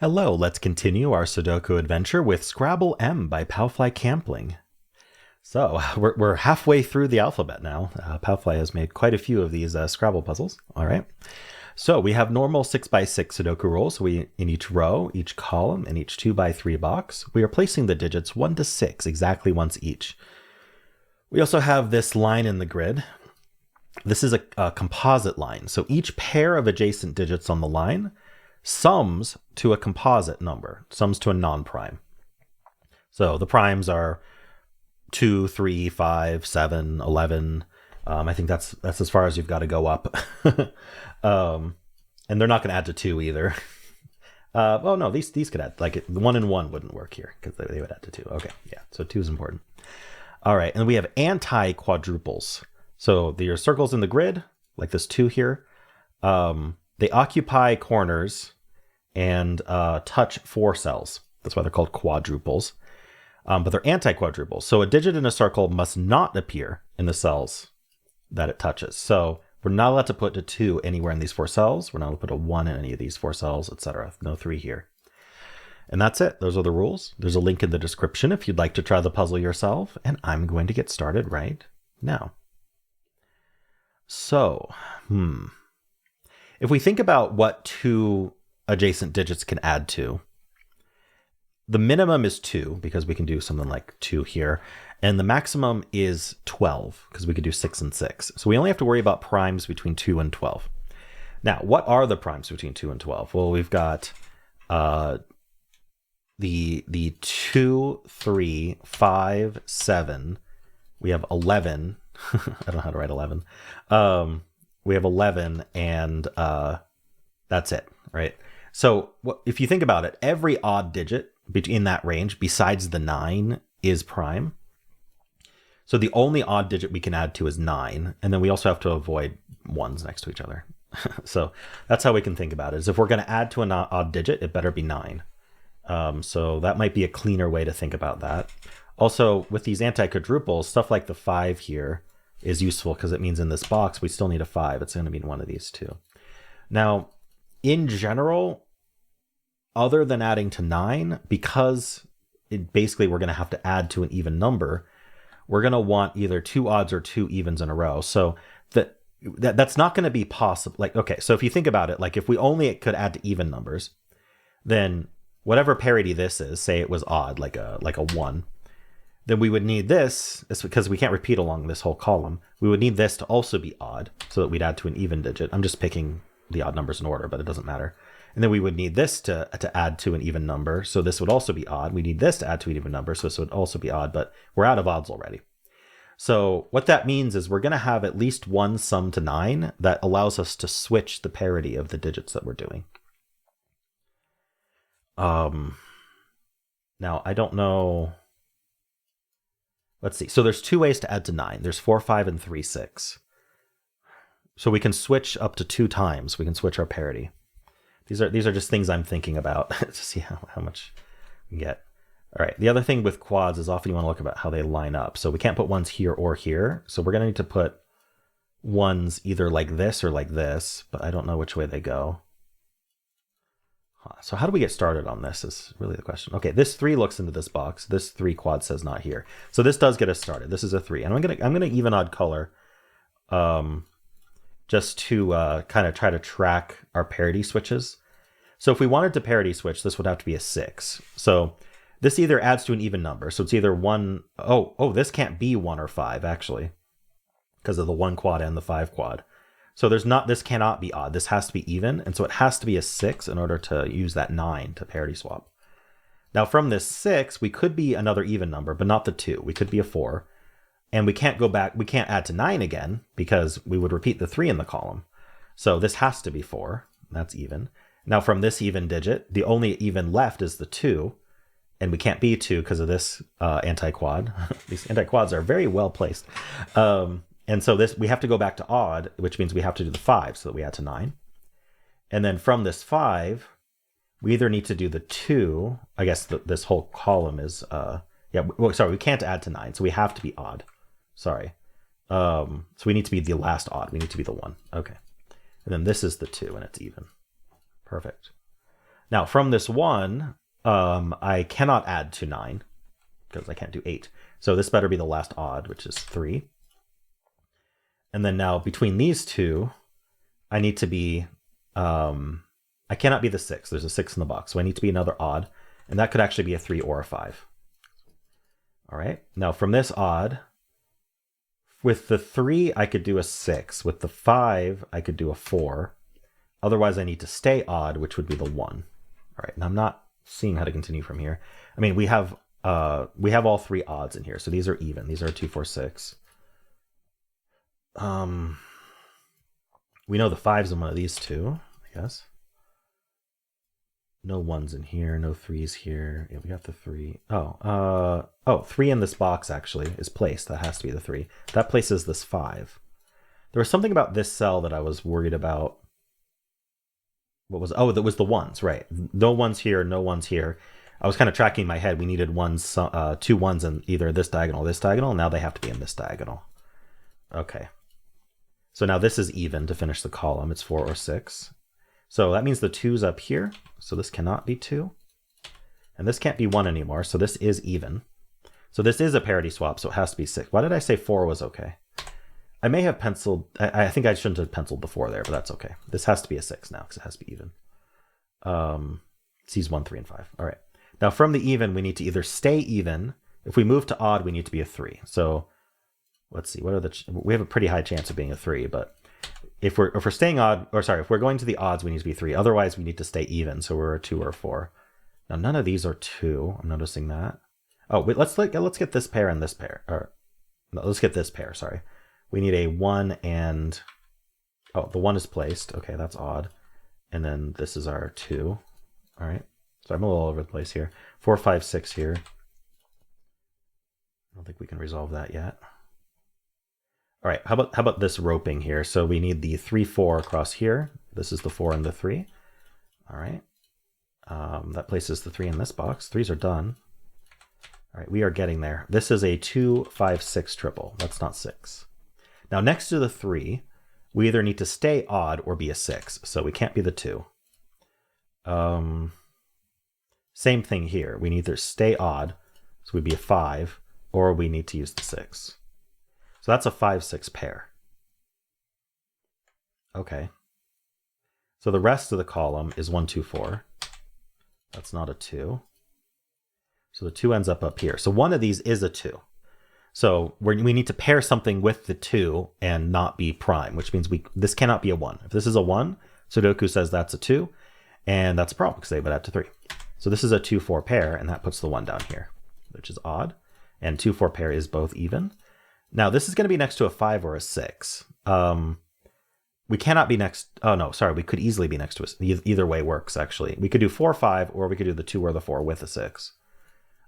Hello, let's continue our Sudoku adventure with Scrabble M by Palfly Kampling. So, we're halfway through the alphabet now. Palfly has made quite a few of these Scrabble puzzles. All right. So, we have normal 6x6 Sudoku rules. In each row, each column, and each 2x3 box, we are placing the digits 1 to 6 exactly once each. We also have this line in the grid. This is a composite line. So, each pair of adjacent digits on the line sums to a composite number, sums to a non-prime. So the primes are 2, 3, 5, 7, 11. I think that's as far as you've got to go up. And they're not going to add to 2 either. Oh no, these could add, like 1 and 1 wouldn't work here because they would add to 2. Okay, yeah, so 2 is important. All right, and we have anti-quadruples. So there are circles in the grid, like this 2 here. They occupy corners and touch 4 cells. That's why they're called quadruples. But they're anti-quadruples. So a digit in a circle must not appear in the cells that it touches. So we're not allowed to put a 2 anywhere in these 4 cells. We're not allowed to put a 1 in any of these 4 cells, etc. No 3 here. And that's it. Those are the rules. There's a link in the description if you'd like to try the puzzle yourself. And I'm going to get started right now. So, if we think about what 2 adjacent digits can add to, the minimum is 2 because we can do something like 2 here. And the maximum is 12 because we could do 6 and 6. So we only have to worry about primes between 2 and 12. Now, what are the primes between 2 and 12? Well, we've got the 2, 3, 5, 7. We have 11. I don't know how to write 11. We have 11 and that's it, right? So if you think about it, every odd digit in that range besides the 9 is prime. So the only odd digit we can add to is 9. And then we also have to avoid 1s next to each other. So that's how we can think about it, is if we're going to add to an odd digit, it better be 9. So that might be a cleaner way to think about that. Also, with these anti-quadruples, stuff like the 5 here is useful because it means in this box we still need a 5. It's going to be one of these two. Now, in general, other than adding to 9, because basically we're going to have to add to an even number, we're going to want either 2 odds or 2 evens in a row. So that's not going to be possible. Like, okay, so if you think about it, like if we only could add to even numbers, then whatever parity this is, say it was odd, like a 1, then we would need this, because we can't repeat along this whole column, we would need this to also be odd so that we'd add to an even digit. I'm just picking the odd numbers in order, but it doesn't matter. And then we would need this to add to an even number, so this would also be odd. We need this to add to an even number, so this would also be odd, but we're out of odds already. So what that means is we're going to have at least one sum to 9 that allows us to switch the parity of the digits that we're doing. Now, I don't know. Let's see. So there's 2 ways to add to 9. There's 4, 5, and 3, 6. So we can switch up to 2 times. We can switch our parity. These are just things I'm thinking about to see how much we can get. All right. The other thing with quads is often you want to look about how they line up. So we can't put 1s here or here. So we're going to need to put 1s either like this or like this, but I don't know which way they go. So how do we get started on this is really the question. Okay, this 3 looks into this box. This 3 quad says not here. So this does get us started. This is a 3. And I'm gonna even odd color just to kind of try to track our parity switches. So if we wanted to parity switch, this would have to be a 6. So this either adds to an even number. So it's either 1. Oh, this can't be 1 or 5 actually, because of the 1 quad and the 5 quad. So this cannot be odd. This has to be even. And so it has to be a 6 in order to use that 9 to parity swap. Now from this 6, we could be another even number, but not the 2. We could be a 4. And we can't go back. We can't add to 9 again because we would repeat the 3 in the column. So this has to be 4. That's even. Now from this even digit, the only even left is the 2. And we can't be 2 because of this anti-quad. These anti-quads are very well placed. And so we have to go back to odd, which means we have to do the 5 so that we add to 9. And then from this 5, we either need to do the 2. I guess this whole column is, we can't add to 9, so we have to be odd. Sorry. So we need to be the last odd. We need to be the 1. Okay. And then this is the 2, and it's even. Perfect. Now, from this 1, I cannot add to 9 because I can't do 8. So this better be the last odd, which is 3. And then now between these two, I need to be, I cannot be the 6. There's a 6 in the box. So I need to be another odd. And that could actually be a 3 or a 5. All right. Now from this odd, with the 3, I could do a 6. With the 5, I could do a 4. Otherwise, I need to stay odd, which would be the 1. All right. And I'm not seeing how to continue from here. I mean, we have all 3 odds in here. So these are even. These are 2, 4, 6. We know the 5's in one of these two, I guess. No 1's in here, no 3's here. Yeah, we got the 3. Oh, 3 in this box actually is placed. That has to be the 3. That places this 5. There was something about this cell that I was worried about. What was? Oh, that was the 1's, right? No 1's here, no 1's here. I was kind of tracking in my head. We needed 2 1's in either this diagonal, or this diagonal. Now they have to be in this diagonal. Okay. So now this is even to finish the column. It's 4 or 6. So that means the 2's up here. So this cannot be 2. And this can't be 1 anymore. So this is even. So this is a parity swap. So it has to be 6. Why did I say 4 was okay? I may have penciled. I think I shouldn't have penciled the 4 there, but that's okay. This has to be a 6 now because it has to be even. C's 1, 3, and 5. All right. Now from the even, we need to either stay even. If we move to odd, we need to be a 3. So let's see. What are we have a pretty high chance of being a 3, but if we're staying odd, or sorry, if we're going to the odds, we need to be 3. Otherwise, we need to stay even. So we're a 2 or a 4. Now none of these are 2. I'm noticing that. Oh, wait, let's get this pair and this pair. Or no, let's get this pair. Sorry, we need a 1 and the 1 is placed. Okay, that's odd. And then this is our 2. All right. So I'm a little over the place here. 4, 5, 6 here. I don't think we can resolve that yet. All right, how about this roping here? So we need the 3, 4 across here. This is the 4 and the 3. All right. That places the 3 in this box. 3's are done. All right, we are getting there. This is a 2, 5, 6 triple. That's not 6. Now next to the 3, we either need to stay odd or be a 6. So we can't be the 2. Same thing here. We need to stay odd, so we'd be a 5, or we need to use the 6. So that's a 5, 6 pair. Okay. So the rest of the column is 1, 2, 4. That's not a 2. So the 2 ends up here. So one of these is a 2. So we need to pair something with the 2 and not be prime, which means this cannot be a 1. If this is a 1, Sudoku says that's a 2, and that's a problem because they would add to 3. So this is a 2, 4 pair, and that puts the 1 down here, which is odd. And 2, 4 pair is both even. Now this is going to be next to a 5 or a 6. We cannot be next. Oh no, sorry. We could easily be next to a. Either way works actually. We could do 4, 5, or we could do the 2 or the 4 with a 6.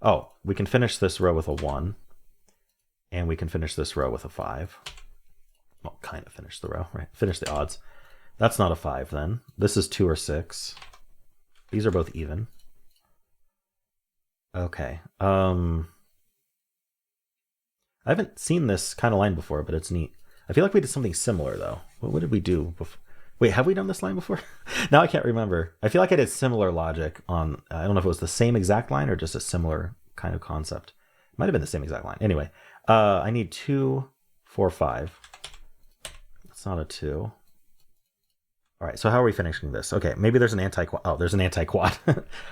Oh, we can finish this row with a 1, and we can finish this row with a 5. Well, kind of finish the row, right? Finish the odds. That's not a 5 then. This is 2 or 6. These are both even. Okay. I haven't seen this kind of line before, but it's neat. I feel like we did something similar, though. What did we do before? Wait, have we done this line before? Now I can't remember. I feel like I did similar logic on, I don't know if it was the same exact line or just a similar kind of concept. It might have been the same exact line. Anyway, I need 2, 4, 5. That's not a 2. All right, so how are we finishing this? Okay, maybe there's an anti-quad. Oh, there's an anti-quad.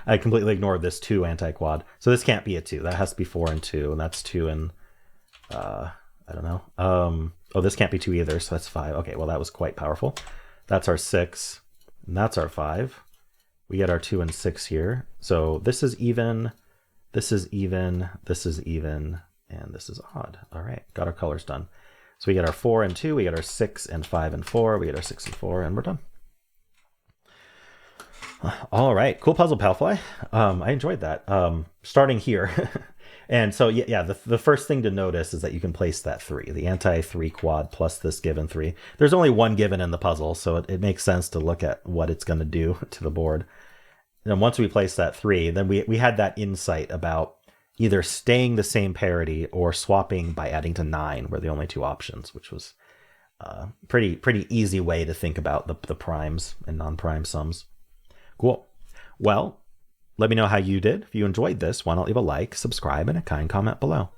I completely ignored this 2 anti-quad. So this can't be a 2. That has to be 4 and 2, and that's 2 and, I don't know. Oh, this can't be 2 either, so that's 5. Okay, well, that was quite powerful. That's our 6, and that's our 5. We get our 2 and 6 here. So this is even, this is even, this is even, and this is odd. All right, got our colors done. So we get our 4 and 2, we get our 6 and 5 and 4, we get our 6 and 4, and we're done. All right, cool puzzle, Palfly. I enjoyed that. Starting here. And so, yeah, the first thing to notice is that you can place that 3, the anti-3 quad plus this given 3. There's only one given in the puzzle, so it makes sense to look at what it's going to do to the board. And once we place that 3, then we had that insight about either staying the same parity or swapping by adding to 9 were the only 2 options, which was pretty easy way to think about the primes and non-prime sums. Cool. Well, let me know how you did. If you enjoyed this, why not leave a like, subscribe, and a kind comment below.